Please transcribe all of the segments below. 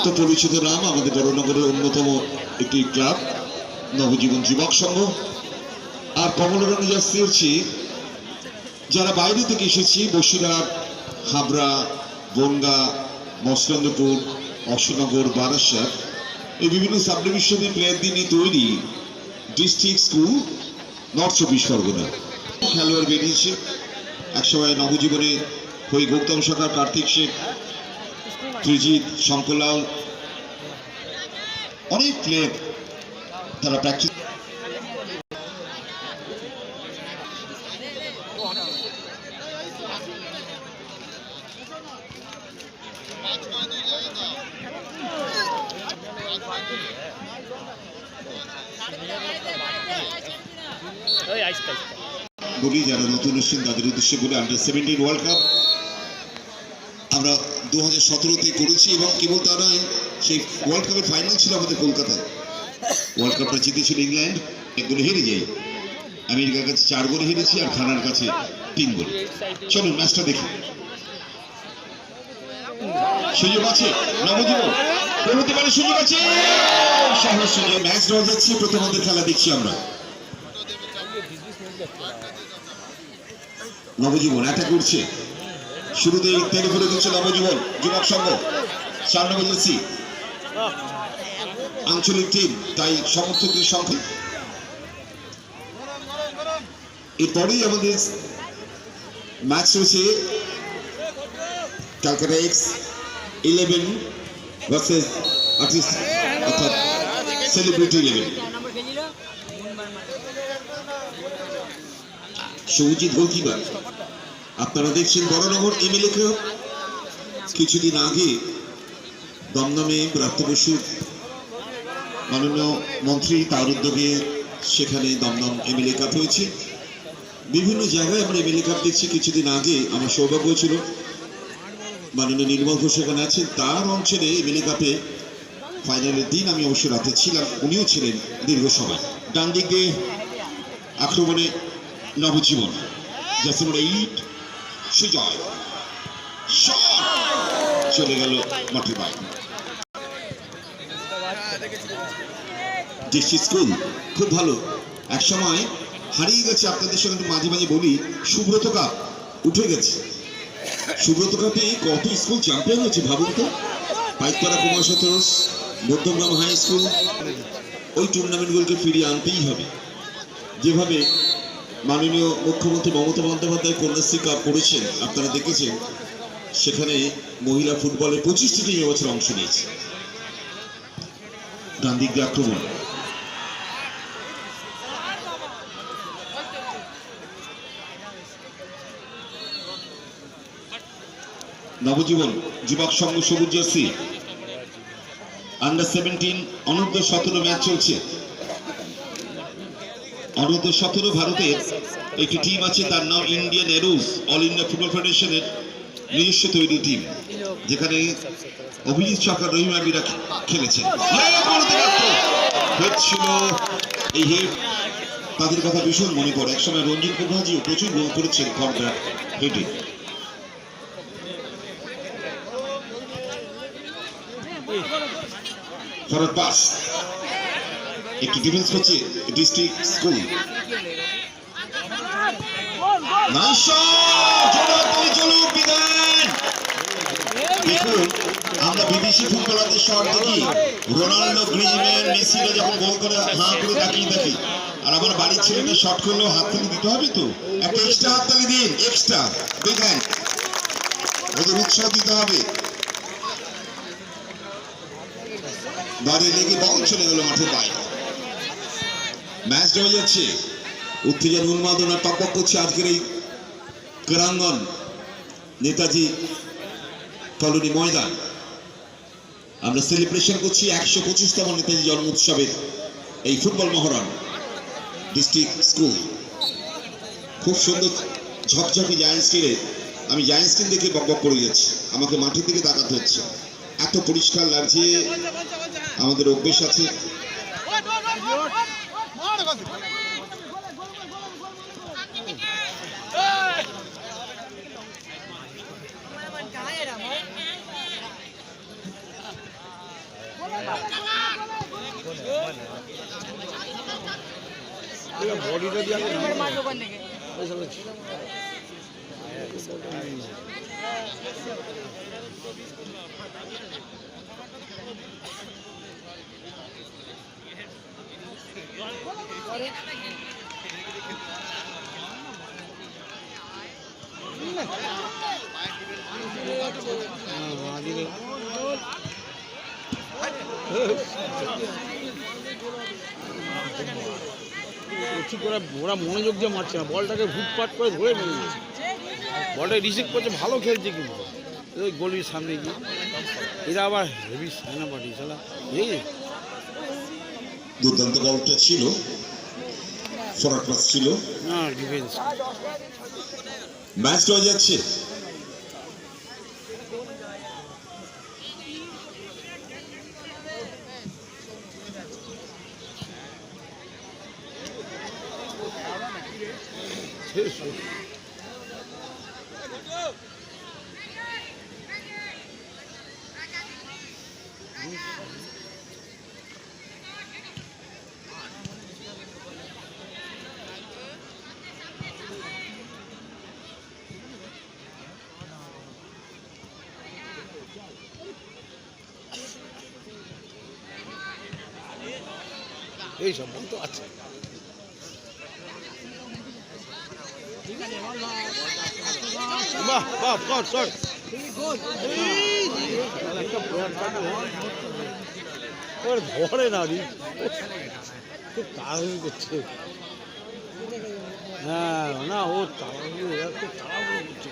অত্যন্ত পরিচিত নাম, আমাদের বড়নগরের অন্যতম একটি ক্লাব নবজীবন যুবক সংঘ। আর কমলরঙে যাচ্ছি হচ্ছি যারা বাইরে থেকে এসেছি, বসিরহাট, হাবড়া, বনগা, মসলন্দপুর, অশোকনগর, বারাসাত, এই বিভিন্ন সাব ডিভিশনে প্লেয়ারদের নিয়ে তৈরি ডিস্ট্রিক্ট স্কুল নর্থ 24 পরগনা। খেলোয়াড় বেরিয়েছে একসময় নবজীবনে হয়ে গৌতম সরকার, কার্তিক শেখ, ত্রিজিৎ, শঙ্করলাল, অনেক প্লেয়ার তারা প্র্যাকটিস। বলি যারা নতুন এসেছেন তাদের উদ্দেশ্যে বলে, আন্ডার-17 ওয়ার্ল্ড কাপ আমরা 2017-তে করেছি এবং কেবল তা নয়, সেই ওয়ার্ল্ড কাপের ফাইনাল ছিল আমাদের কলকাতায়। ওয়ার্ল্ড কাপটা জিতেছিল ইংল্যান্ড, 1 গোলে হেরে যায়। আমেরিকার কাছে 4 গোলে হেরেছি আর ঘানার কাছে 3 গোল। চলুন ম্যাচটা দেখি। সুযোগ আছে নবজীবন, হতে পারে সুযোগ আছে, সহজ সুযোগ। ম্যাচ ড্র যাচ্ছে, প্রথমার্ধের খেলা দেখছি আমরা। নবজীবন অ্যাটাক করছে, শুরুতেই তেলে করে দিচ্ছে নবজীবন যুবক সংঘ। 4 নম্বর জার্সি আঞ্চলিক টিম, তাই সমর্থকদের সংখ্যা। এরপরেই আমাদের ম্যাচ রয়েছে ক্যালকাটা X11 ভার্সেস আর্টিস্ট, অর্থাৎ সেলিব্রিটি 11। সৌজিৎ গোলকিপার। আপনারা দেখছেন বড়নগর MLA ক্লাব। কিছুদিন আগে দমদমে প্রাপ্ত বসু মাননীয় মন্ত্রী, তার উদ্যোগে সেখানে দমদম MLA কাপ হয়েছে। বিভিন্ন জায়গায় আমরা MLA কাপ দেখছি। কিছুদিন আগে আমার সৌভাগ্য ছিল মাননীয় নির্মল ঘোষ সেখানে আছেন, তার অঞ্চলে MLA কাপে ফাইনালের দিন আমি অবশ্য রাতে ছিলাম, উনিও ছিলেন দীর্ঘ সময়। ডান দিক দিয়ে আক্রমণে নবজীবন, জার্সি নম্বর 8 সুজয়, শট চলে গেল মাঠের বাইরে। ডিস্ট্রিক্ট স্কুল খুব ভালো, এক সময় হারিয়ে গেছে। আপনাদের সঙ্গে মাঝে মাঝে বলি, সুব্রত কাপ উঠে গেছে। সুব্রত কাপে কত স্কুল চ্যাম্পিয়ন হয়েছে ভাবুন তো। পাইকপাড়া কুমার সতোষ, মধ্যমগ্রাম হাই স্কুল, ওই টুর্নামেন্টগুলোকে ফিরিয়ে আনতেই হবে। যেভাবে মাননীয় মুখ্যমন্ত্রী মমতা বন্দ্যোপাধ্যায় কন্যাশ্রী কাপ করেছেন, আপনারা দেখেছেন, সেখানে মহিলা ফুটবলে 25টি টিম এবছর অংশ নিয়েছে। ডান দিক দিয়ে আক্রমণ, নবজীবন যুবক সংঘ সবুজ জার্সি আন্ডার-17 অনূর্ধ্ব-17 ম্যাচ চলছে। অনূর্ধ্ব-17 ভারতের একটি টিম আছে, তার নাম Indian arrows, all India football ফেডারেশনের নিজস্ব তৈরি টিম, যেখানে অভিজিৎ সরকার, রহিম আবিরা খেলেছেন। হচ্ছিল এই হেড, তাদের কথা ভীষণ মনে পড়ে। একসময় রঞ্জিত মুখার্জিও প্রচুর গোল করেছেন কর্নার হেডে। ফরওয়ার্ড পাস, একটি ডিফেন্স করছে ডিস্ট্রিক্ট স্কুল। দেখুন, আমরা বিদেশি ফুটবলারদের শট দেখি, রোনাল্ডো, গ্রিজম্যান, মেসিরা যখন গোল করে হাঁ করে তাকিয়ে দেখি, আর আমার বাড়ির ছেলেটা শট করলেও হাততালি দিতে হবে তো। একটা এক্সট্রা হাততালি দিন, এক্সট্রা বিগ হ্যান্ড, ওদের উৎসাহ দিতে হবে। বারে লেগে বল চলে গেল মাঠের বাইরে। ম্যাচ ড্র যাচ্ছে, উত্তেজনা উন্মাদনা টকবক করছে আজকের এই ক্রীড়াঙ্গন, নেতাজি কলোনি ময়দান। আমরা সেলিব্রেশন করছি 125তম নেতাজি জন্ম উৎসবের এই ফুটবল মহরণ। ডিস্ট্রিক্ট স্কুল খুব সুন্দর ঝকঝকে জায়ান্ট স্টিলে। আমি জায়ান্ট স্টিল দেখে বকবক করে যাচ্ছি, আমাকে মাঠের দিকে তাকাতে হচ্ছে, এত পরিষ্কার লাগছে। আমাদের অভ্যেস আছে বডিটা দিয়ে ঠিক করে ওরা মনোযোগ দিয়ে মারছে না, বলটাকে হুটপাট করে ধরে মেরে দিয়েছে। বলটা রিসিভ করছে, ভালো খেলছে কিন্তু ওই গলির সামনে গিয়ে। এরা আবার হেভি সাইনা পাঠিয়েছে দুর্দান্ত বলটা ছিল, ফরওয়ার্ড পাস ছিল, না ডিফেন্স। ম্যাচ হয়ে যাচ্ছে। এই সব বল তো আছে। বাহ বাহ শট শট ধরে না, খুব তাড়াহুড়ো করছে। হ্যাঁ না, ও তাড়াহুড়ো, খুব তাড়াহুড়ো করছে।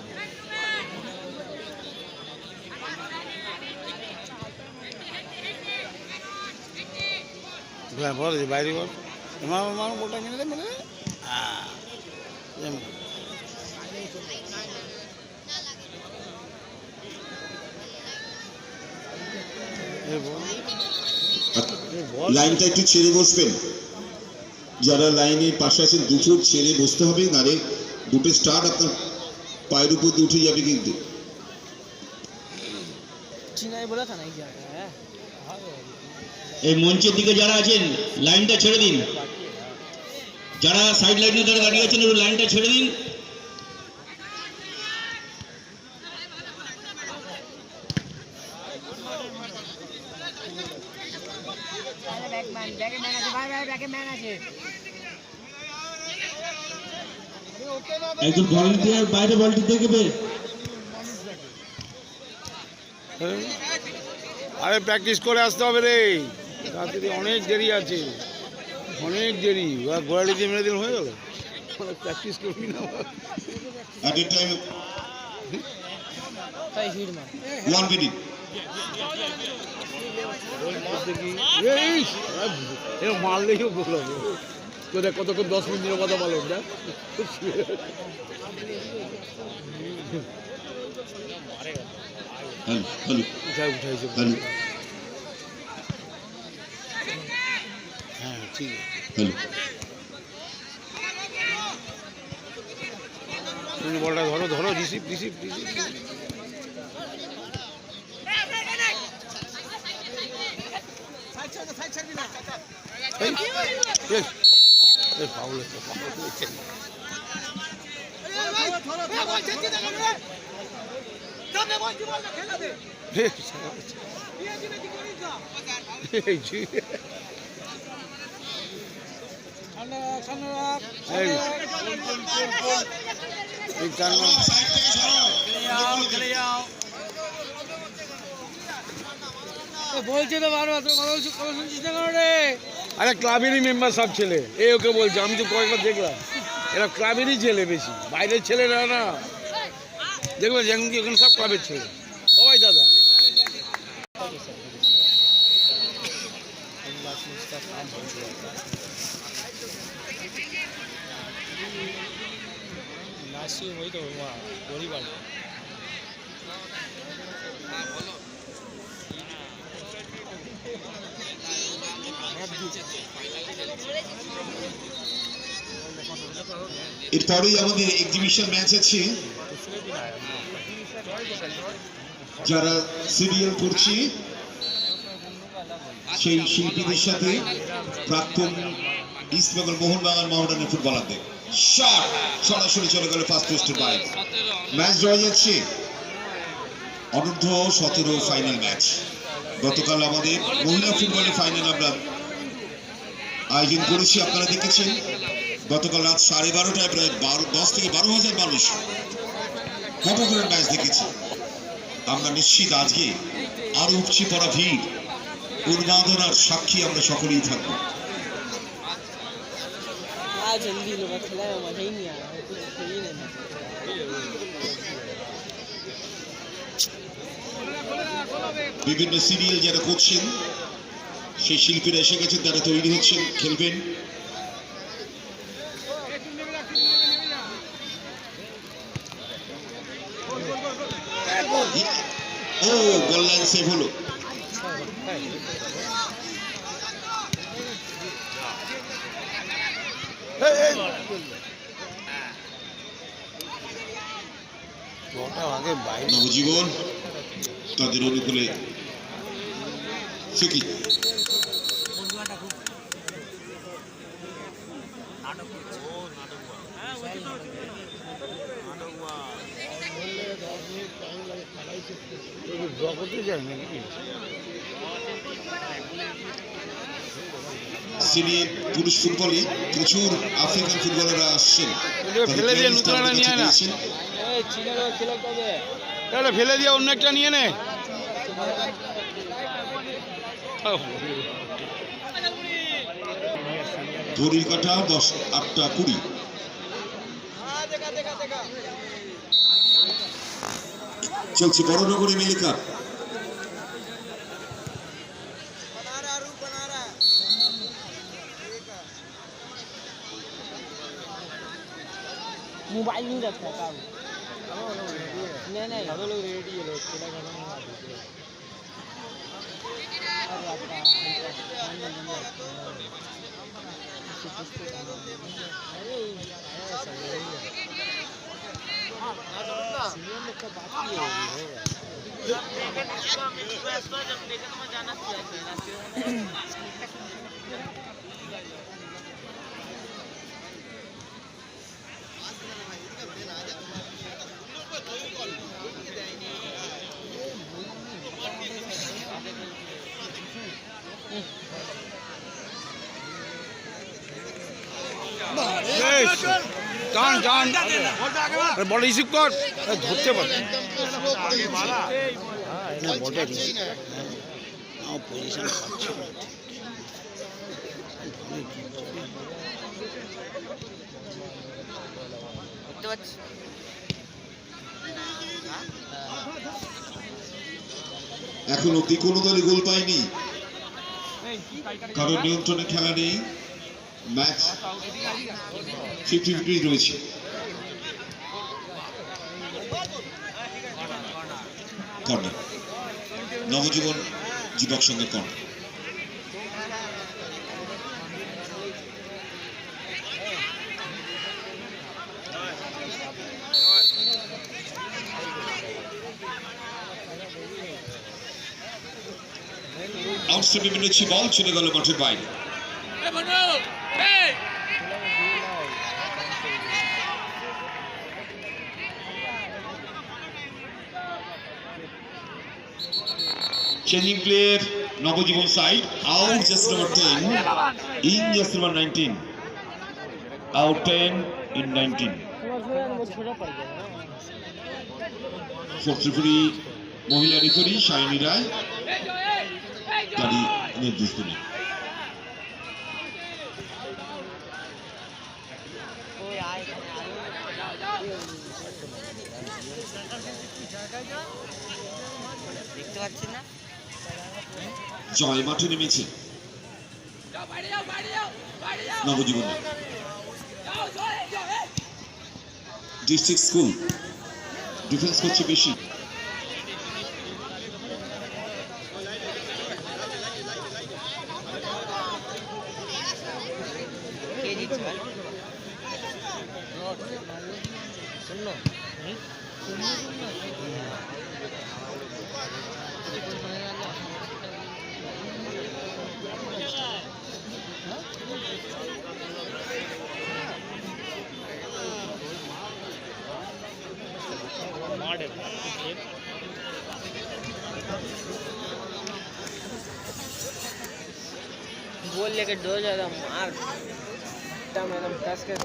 বল বাইরে বল, আমার বলটা মেরে দে, মেরে দে। লাইনটা একটু ছেড়ে বসবেন, যারা লাইনের পাশে আছেন দুটো ছেড়ে বসতে হবে, নারে দুটো স্টার্ট আপনার পায়ের উপর দিয়ে উঠে যাবে কিন্তু। এই মঞ্চের দিকে যারা আছেন লাইনটা ছেড়ে দিন, যারা সাইড লাইনে ধরে দাঁড়িয়ে আছেন ওই লাইনটা ছেড়ে দিন। একজন ভলান্টিয়ার বাইরে বলটি দেখবে। আরে প্র্যাকটিস করে আসতে হবে রে, তাড়াতাড়ি অনেক দেরি আছে, অনেক দেরি। ওরা গোড়ালি দিয়ে মেরে দিন হয়ে গেল, প্র্যাকটিস করবি না। মারলেই গোল হবে। কোথায় কতক্ষণ 10 মিনিটের কথা বলো না। উঠাইছে, হ্যাঁ ঠিক আছে। তুমি বলটা ধরো ধরো, রিসিভ রিসিভ রিসিভ। বলছে তো বারো শুনছিস না রে। আরে ক্লাবেরই মেম্বার সব ছেলে, এই ওকে বলছে, আমি তো কয়েকবার দেখলাম এরা ক্লাবেরই ছেলে, বেশি বাইরের ছেলেরা না। দেখবে যেমন কি ওখানে সব ক্লাবের ছেলে সবাই দাদা। वही तो गोली बाल এরপরেই আমাদের এক্সিবিশন ম্যাচ আছে, যারা সিরিয়াল করছে সেই শিল্পীদের সাথে প্রাক্তন ইস্ট বেঙ্গল মোহনবাগান মোহামেডানের ফুটবলারদের। শট সরাসরি চলে গেল ফার্স্ট পোস্টের বাইরে। ম্যাচ ড্র যাচ্ছে। অনূর্ধ্ব-17 ফাইনাল ম্যাচ। গতকাল আমাদের মহিলা ফুটবলের ফাইনাল আমরা আয়োজন করেছি, আপনারা দেখেছেন। গতকাল রাত 12:30টায় প্রায় 10 থেকে 12,000 মানুষ ফটোগ্রাফ ম্যাচ দেখেছি। আমরা নিশ্চিত আজকে আরো উপচে পড়া ভিড়, উন্মাদনার সাক্ষী আমরা সকলেই থাকবো। जल्दी लोग खेला में मजा ही नहीं आ रहा है, कुछ सही नहीं। বিভিন্ন সিরিয়াল যারা করছেন সেই শিল্পীরা এসে গেছেন, তারা তৈরি হচ্ছেন, খেলবেন। ও গোল লাইন সেভ হলো। নবজীবন তাদের অনুকূলে ফিকি। সিনিয়র পুরুষ ফুটবলে প্রচুর আফ্রিকান ফুটবলাররা আসছেন। ফেলে দিয়ে নতুনটা নিয়ে না, ফেলে দিয়ে অন্য একটা নিয়ে নে। ঘড়ির কাঁটা 10:08:20। চলছে বড়নগর এমএলএ কাপ। मोबाइल नहीं रखता काम नहीं हम लोग रेडी है, लोग खेला खत्म हुआ টান টান বল রিসিভ কর, ধরতে পারছি না বলটা পজিশন পাচ্ছি না। এখন অব্দি কোনো দলই গোল পায়নি, কারণ নিয়ন্ত্রণে খেলা নেই। ম্যাচ 50-50 রয়েছে। কর্নার, নবজীবন যুবক সঙ্গের কর্নার। আউটস্ট্রিমে মিলেছি, বল চলে গেল মাঠের বাইরে। Changing player, Navajibon side, out just number 10, in just number 19, out 10 in 19. Fourth referee, মহিলা রেফারি শাইনি রায়, তারই নির্দেশ দিলেন। দেখতে পাচ্ছি না, জয় মাঠে নেমেছে নবজীবন ডিস্ট্রিক্ট স্কুল। ডিফেন্স করছে বেশি। बोल लेके डो ज्यादा मार एकदम कस के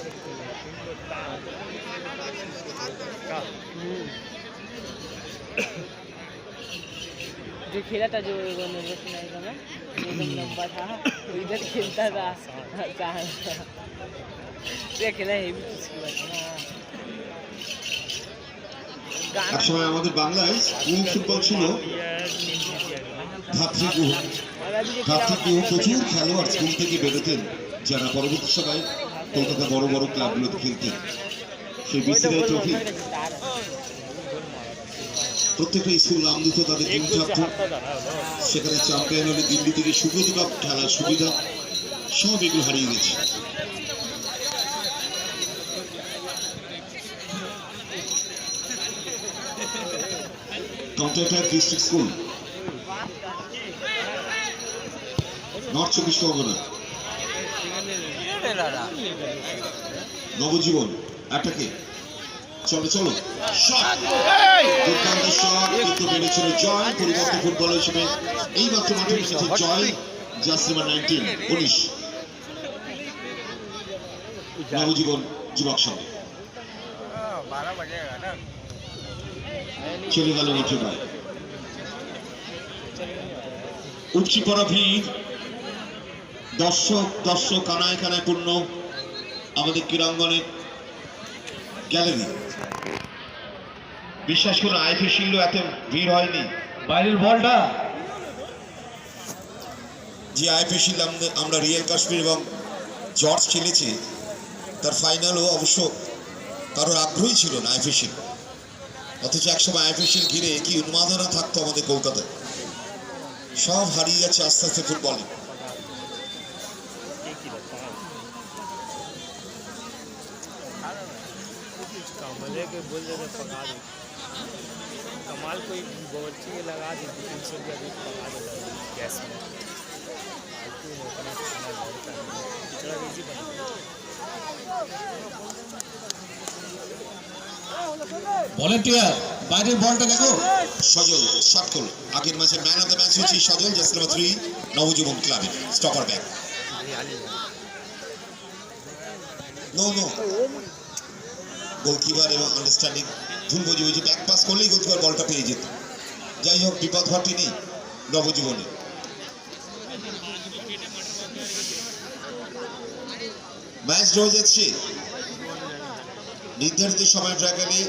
जो खेला था जो निर्देशन में एकदम लंबा था इधर खेलता था ये खेला है भी किसकी बात है এক সময় আমাদের বাংলায় স্কুল ফুটবল ছিল ধাত্রীগুহ। ধাত্রীগুহ প্রচুর খেলোয়াড় স্কুল থেকে বেরোতেন, যারা পরবর্তী সময় কলকাতা বড় বড় ক্লাবগুলোতে খেলতেন। সেই বিসিআই ট্রফি প্রত্যেকটা স্কুল নাম দিত তাদের টিম থাকত, সেখানে চ্যাম্পিয়ন হলে দিল্লি থেকে সুব্রত কাপ খেলার সুবিধা সব এগুলো হারিয়ে গেছে। Counter attack district school north চব্বিশ পরগনা। নবজীবন অ্যাটাকে চলো চলো শট, দুর্দান্ত শট, কিন্তু বেড়েছিল জয়। পরিবর্তন ফুটবল হিসেবে এই মাত্র মাঠে এসেছে জয়, জার্সি নাম্বার 19 নবজীবন যুবক সঙ্গে চলে গেল মাঠে নয়। উপচি পড়া ভিড়, দর্শক কানায় কানায় পূর্ণ আমাদের ক্রীড়াঙ্গনের গ্যালারি। বিশ্বাস করুন আইপি শিল্ড এত ভিড় হয়নি। বাইরের বলটা যে আইপি শিল্ড আমরা রিয়েল কাশ্মীর এবং জর্জ খেলেছি, তার ফাইনালও অবশ্য কারোর আগ্রহী ছিল না আইপি শিল্ড, অথচ একসময় আইপি শিল্ড ঘিরে কি উন্মাদনা থাকতো আমাদের কলকাতায়। সব হারিয়ে যাচ্ছে আস্তে আস্তে ফুটবলে। कमले के बोल देते पका दे, कमाल कोई गोवर्ची के लगा दे 300 रुपया भी पका देता है गैस में। फालतू में उतना खाना बढ़ता है, इतना बिजी बना। ভলেন্টিয়ার বাইরের বলটা দেখো। সজল শট গোল। আগের ম্যাচে ম্যান অফ দ্য ম্যাচ হচ্ছে সজল, জার্সি নাম্বার 3 নবজীবন ক্লাবের স্টপার ব্যাক। নো গোলকিপার এবং আন্ডারস্ট্যান্ডিং ভুল বুঝে ব্যাক পাস করলেই গোলকিপার বলটা পেয়ে যেত। যাই হোক, বিপদ ঘটেনি নবজীবনে। ম্যাচ ড্র যাচ্ছে। নির্ধারিত সময় ড্রাগনে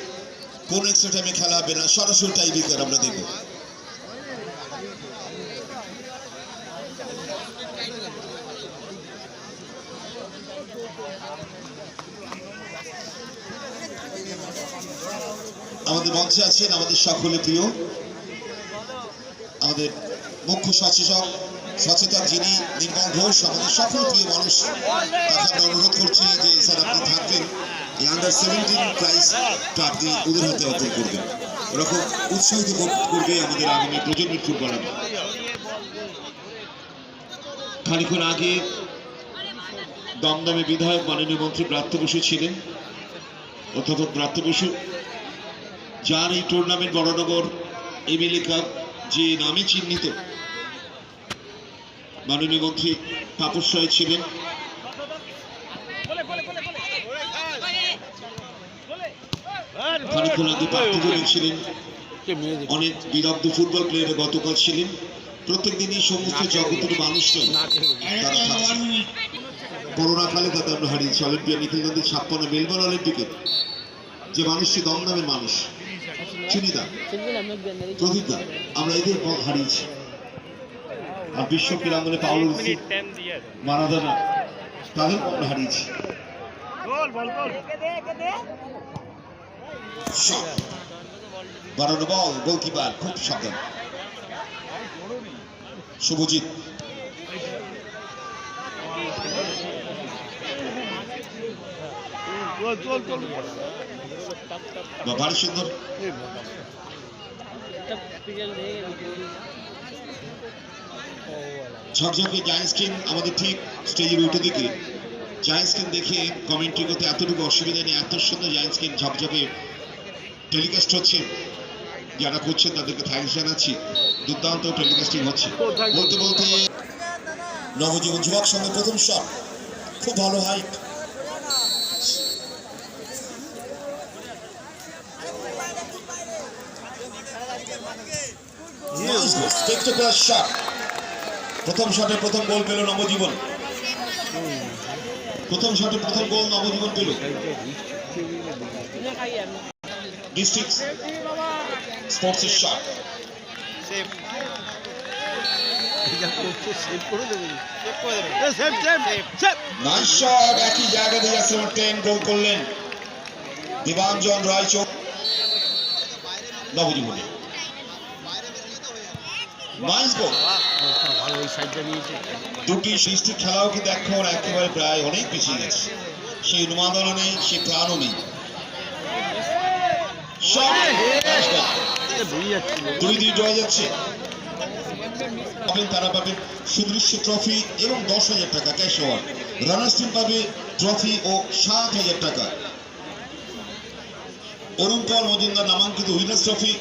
কোন এক্সট্রা টাইমে খেলা হবে না, সরাসরি টাই ব্রেকার আমরা দেখব। আমাদের মঞ্চে আছেন আমাদের সকলে প্রিয় আমাদের মুখ্য সচেতন যিনি নির্মল ঘোষ, আমাদের সকল প্রিয় মানুষ। তাকে আমরা অনুরোধ করছি যে স্যার আপনি থাকবেন, এই আন্ডার 17 প্রাইজটা আপনি ওদের হাতে অর্পণ করবেন। ওরকম উৎসাহিত করবে আমাদের আগামী প্রজন্মের ফুটবলার। খানিক্ষণ আগে দমদমে বিধায়ক মাননীয় মন্ত্রী ব্রাত্য বসু ছিলেন, অধ্যাপক ব্রাত্য বসু, যার এই টুর্নামেন্ট বড়নগর এমএলএ কাপ যে নামে চিহ্নিত, মাননীয় মন্ত্রী তাপস রায় ছিলেন। খানিক্ষণ আগে পার্থিবী ছিলেন, অনেক বিদগ্ধ ফুটবল প্লেয়ার গতকাল ছিলেন। প্রত্যেক দিনই সমস্ত জগতের মানুষটাই তারা থাকছে। করোনাকালে তাতে আমরা হারিয়েছি অলিম্পিয়ান নিখিল নন্দী 56 মেলবোর্ন অলিম্পিকে যে মানুষটি দমদমের মানুষ, চিনিদা, প্রদীপদা, আমরা এদের হারিয়েছি। আর বিশ্ব ক্রীড়াঙ্গনে পাওলো মারাদোনা, তাদের আমরা হারিয়েছি। বাড়ানো বল, গোলকিপার খুব সাবধান শুভজিৎ। ভারী সুন্দর ঝকঝকে জায়ান্ট স্ক্রিন আমাদের ঠিক স্টেজের উল্টো দিকে। জায়ান্ট স্ক্রিন দেখে কমেন্ট্রি করতে এতটুকু অসুবিধা নেই, এত সুন্দর জায়ান্ট স্ক্রিন ঝকঝকে টেলিকাস্ট হচ্ছে, যারা করছেন তাদেরকে থ্যাঙ্কস জানাচ্ছি। দুর্দান্ত টেলিকাস্টিং হচ্ছে। বলতে বলতে নবজীবন যুবক সঙ্গে প্রথম শট, খুব ভালো হাইট। স্পেকটাকুলার শট, প্রথম শটে প্রথম গোল পেল নবজীবন। প্রথম শটে প্রথম গোল নবজীবন পেল। ডিস্ট্রিক্ট স্পোর্টসের শট, নাইস শট। একই জায়গা দিয়ে যাচ্ছে 10 গোল করলেন দেবাঞ্জন রায়চৌধুরী নবজীবনে। Nice goal. দুটি ডিস্ট্রিক্ট খেলাও কিন্তু এখন একেবারে প্রায় অনেক পিছিয়ে গেছে, সেই উন্মাদনা নেই, সেই প্রাণও নেই। দুই জয় যাচ্ছে। তারা পাবে সুদৃশ্য ট্রফি এবং 10,000 টাকা ক্যাশ অ্যাওয়ার্ড। রানার্স টিম পাবে ট্রফি ও 7,000 টাকা। অরুণ পাল মজুমদার নামাঙ্কিত winners trophy,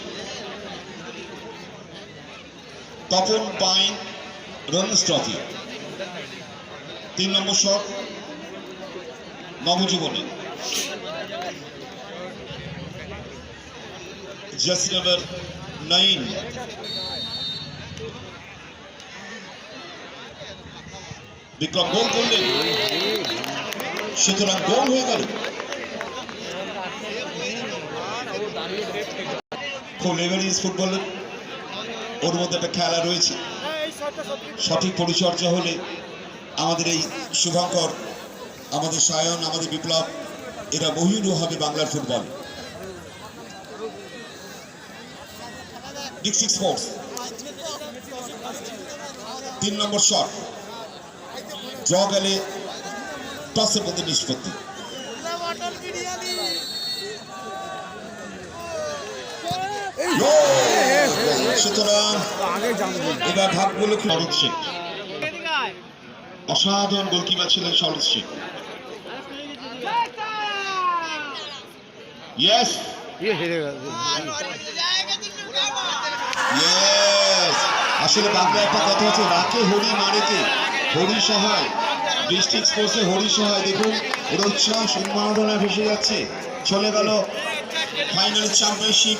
Tapan pine runners trophy. 3 নম্বর শট নবজীবনে, জার্সি নাম্বার 9 বিক্রম গোল করলেন, সুতরাং গোল হয়ে গেল। খুব লেভারেজ ফুটবলের ওর মধ্যে একটা খেলা রয়েছে। সঠিক পরিচর্যা হলে আমাদের এই শুভঙ্কর, আমাদের সায়ন, আমাদের বিপ্লব, এরা বহিরু হবে বাংলার ফুটবল। ডিস্ট্রিক্ট স্পোর্টস 3 নম্বর শট, ড্র গেলে টসের মধ্যে নিষ্পত্তি। সুতরাং এবার ভাগগুলো শরৎ শেখ, অসাধারণ গোলকিপার ছিলেন শরৎ শেখ। ইয়েস ইয়েস, আসলে বাংলা একটা কথা হচ্ছে, রাকে হরি মারেতে হরি সহায়। ডিস্ট্রিক্ট স্পোর্টসে হরি সহায়। দেখুন ওর উচ্ছ্বাস উন্মাদনা ভেসে যাচ্ছে। চলে গেল ফাইনাল চ্যাম্পিয়নশিপ